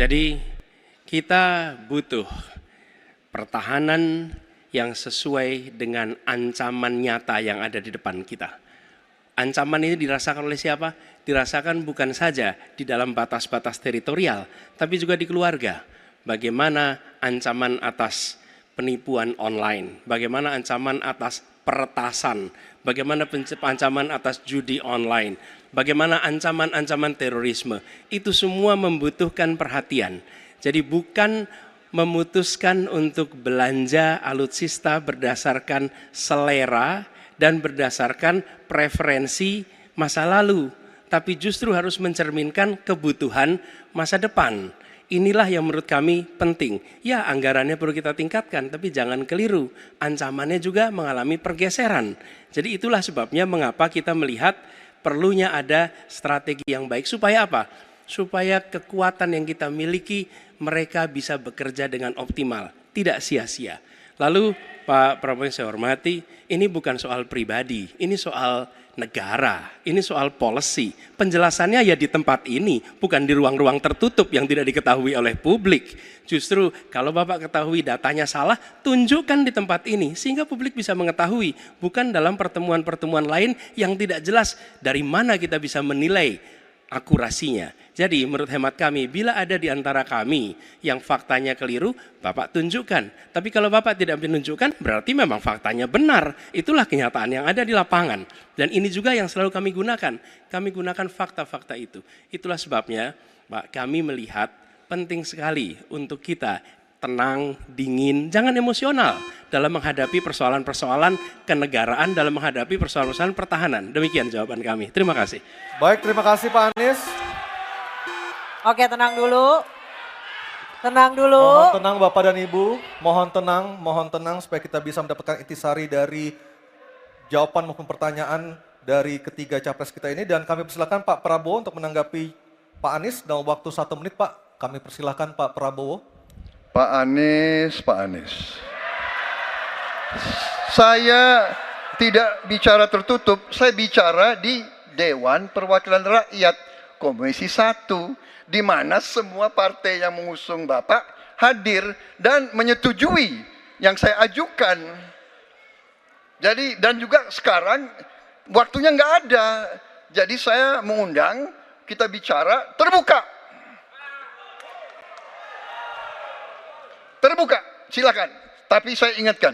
Jadi kita butuh pertahanan yang sesuai dengan ancaman nyata yang ada di depan kita. Ancaman ini dirasakan oleh siapa? Dirasakan bukan saja di dalam batas-batas teritorial, tapi juga di keluarga. Bagaimana ancaman atas penipuan online, bagaimana ancaman atas peretasan, bagaimana ancaman atas judi online, bagaimana ancaman-ancaman terorisme. Itu semua membutuhkan perhatian. Jadi bukan memutuskan untuk belanja alutsista berdasarkan selera dan berdasarkan preferensi masa lalu, tapi justru harus mencerminkan kebutuhan masa depan. Inilah yang menurut kami penting. Ya, anggarannya perlu kita tingkatkan, tapi jangan keliru. Ancamannya juga mengalami pergeseran. Jadi itulah sebabnya mengapa kita melihat perlunya ada strategi yang baik. Supaya apa? Supaya kekuatan yang kita miliki mereka bisa bekerja dengan optimal, tidak sia-sia. Lalu Pak Prabowo yang saya hormati, ini bukan soal pribadi, ini soal negara, ini soal policy. Penjelasannya ya di tempat ini, bukan di ruang-ruang tertutup yang tidak diketahui oleh publik. Justru kalau Bapak ketahui datanya salah, tunjukkan di tempat ini sehingga publik bisa mengetahui, bukan dalam pertemuan-pertemuan lain yang tidak jelas dari mana kita bisa menilai akurasinya. Jadi menurut hemat kami, bila ada di antara kami yang faktanya keliru, Bapak tunjukkan. Tapi kalau Bapak tidak menunjukkan, berarti memang faktanya benar. Itulah kenyataan yang ada di lapangan. Dan ini juga yang selalu kami gunakan. Kami gunakan fakta-fakta itu. Itulah sebabnya, Pak, kami melihat penting sekali untuk kita tenang, dingin, jangan emosional dalam menghadapi persoalan-persoalan kenegaraan, dalam menghadapi persoalan-persoalan pertahanan. Demikian jawaban kami. Terima kasih. Baik, terima kasih Pak Anies. Oke, tenang dulu. Tenang dulu. Mohon tenang Bapak dan Ibu, mohon tenang supaya kita bisa mendapatkan intisari dari jawaban maupun pertanyaan dari ketiga capres kita ini. Dan kami persilakan Pak Prabowo untuk menanggapi Pak Anies dalam waktu 1 menit Pak. Kami persilakan Pak Prabowo. Pak Anies. Saya tidak bicara tertutup, saya bicara di Dewan Perwakilan Rakyat, Komisi 1, di mana semua partai yang mengusung Bapak hadir dan menyetujui yang saya ajukan. Jadi, dan juga sekarang waktunya nggak ada, jadi saya mengundang kita bicara terbuka. Terbuka, silakan. Tapi saya ingatkan,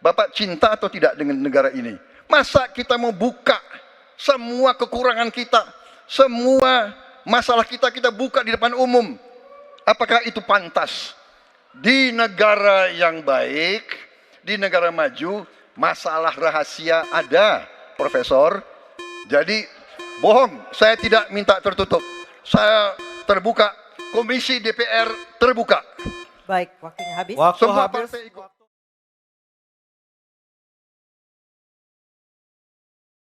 Bapak cinta atau tidak dengan negara ini? Masa kita mau buka semua kekurangan kita, semua masalah kita buka di depan umum? Apakah itu pantas? Di negara yang baik, di negara maju, masalah rahasia ada, Profesor. Jadi bohong, saya tidak minta tertutup. Saya terbuka, Komisi DPR terbuka. Baik, waktunya habis. Waktu Semua habis. partai ikut.